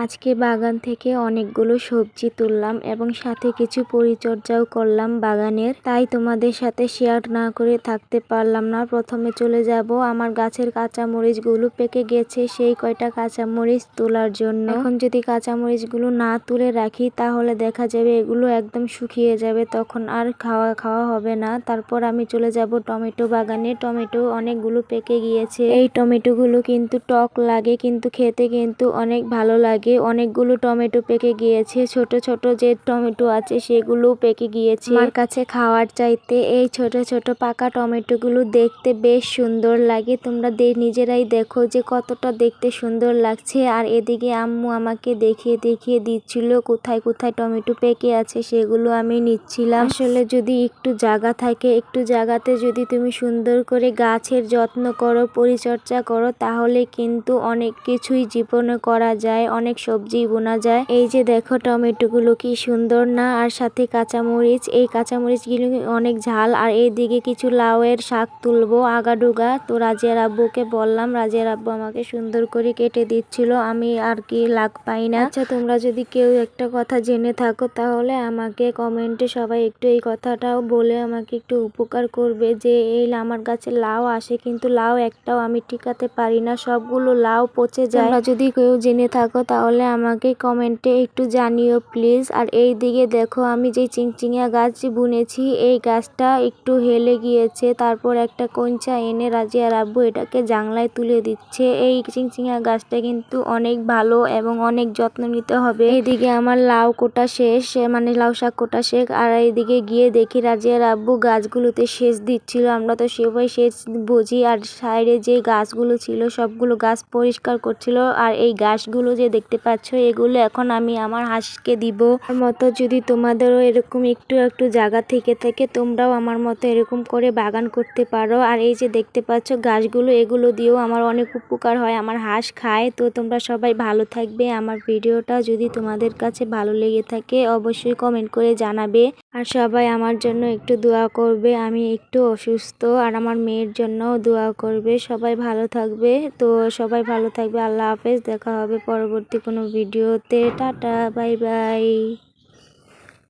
আজকে বাগান থেকে অনেকগুলো সবজি তুললাম এবং সাথে কিছু পরিচর্যাও করলাম বাগানের, তাই তোমাদের সাথে শেয়ার না করে থাকতে পারলাম না। প্রথমে চলে যাব আমার গাছের কাঁচামরিচগুলো পেকে গেছে সেই কয়টা কাঁচামরিচ তোলার জন্য। এখন যদি কাঁচামরিচগুলো না তুলে রাখি তাহলে দেখা যাবে এগুলো একদম শুকিয়ে যাবে, তখন আর খাওয়া হবে না। তারপর আমি চলে যাব টমেটো বাগানে। টমেটো অনেকগুলো পেকে গিয়েছে। এই টমেটোগুলো কিন্তু টক লাগে, কিন্তু খেতে কিন্তু অনেক ভালো লাগে। অনেকগুলো টমেটো পেকে গিয়েছে, ছোট ছোট যে টমেটো আছে সেগুলো পেকে গিয়েছে। আমার কাছে খাওয়ার চাইতে এই ছোট ছোট পাকা টমেটোগুলো দেখতে বেশ সুন্দর লাগে। তোমরা নিজেরাই দেখো যে কতটা দেখতে সুন্দর লাগছে। আর এদিকে আম্মু আমাকে দেখিয়ে দেখিয়ে দিচ্ছিল কোথায় কোথায় টমেটো পেকে আছে, সেগুলো আমি নিচ্ছিলাম। আসলে যদি একটু জায়গা থাকে, একটু জায়গাতে যদি তুমি সুন্দর করে গাছের যত্ন করো, পরিচর্যা করো, তাহলে কিন্তু অনেক কিছুই জীবনে করা যায়, অনেক সবজি বোনা যায়। এই যে দেখো টমেটো গুলো কি সুন্দর না, আর সাথে কাঁচামরিচ। এই কাঁচামরিচ গুলো অনেক ঝাল। আর এইদিকে কিছু লাউয়ের শাক তুলবো আগাডুগা, তো রাজিয়ার আব্বুকে বললাম, রাজিয়ার আব্বু আমাকে সুন্দর করে কেটে দিচ্ছিল, আমি আর কি লাগ পাই না। আচ্ছা, তোমরা যদি কেউ একটা কথা জেনে থাকো তাহলে আমাকে কমেন্টে সবাই একটু এই কথাটাও বলে আমাকে একটু উপকার করবে, যে এই আমার গাছে লাউ আসে কিন্তু লাউ একটাও আমি টিকাতে পারি না, সবগুলো লাউ পচে যায়। তোমরা যদি কেউ জেনে থাকো তাহলে আমাকে কমেন্টে একটু জানিও প্লিজ। আর এই দিকে দেখো আমি যে চিংচিঙা গাছ বুনেছি, এই গাছটা একটু হেলে গিয়েছে, তারপর একটা কঞ্চা এনে রাজিয়ার আব্বু এটাকে জাংলায় তুলে দিচ্ছে। এই চিংচিঙা গাছটা কিন্তু অনেক ভালো এবং অনেক যত্ন নিতে হবে। এইদিকে আমার লাউ কোটা শেষ, মানে লাউ শাক কোটা শেষ। আর এইদিকে গিয়ে দেখি রাজিয়ার আব্বু গাছগুলোতে সেচ দিচ্ছিল। আমরা তো সেভাবে সেচ বুঝি। আর সাইডে যে গাছগুলো ছিল সবগুলো গাছ পরিষ্কার করছিল। আর এই গাছগুলো যে দেখতে পাচ্ছ, এগুলো এখন আমি আমার হাঁসকে দিব। আমার মতো যদি তোমাদেরও এরকম একটু একটু জায়গা থেকে থেকে তোমরাও আমার মতো এরকম করে বাগান করতে পারো। আর এই যে দেখতে পাচ্ছ গাছগুলো, এগুলো দিয়েও আমার অনেক উপকার হয়, আমার হাঁস খায়। তো তোমরা সবাই ভালো থাকবে। আমার ভিডিওটা যদি তোমাদের কাছে ভালো লেগে থাকে অবশ্যই কমেন্ট করে জানাবে। আর সবাই আমার জন্য একটু দোয়া করবে, আমি একটু অসুস্থ, আর আমার মেয়ের জন্য দোয়া করবে। সবাই ভালো থাকবে। তো সবাই ভালো থাকবে। আল্লাহ হাফেজ। দেখা হবে পরবর্তী কোনো ভিডিওতে। Tata, bye bye.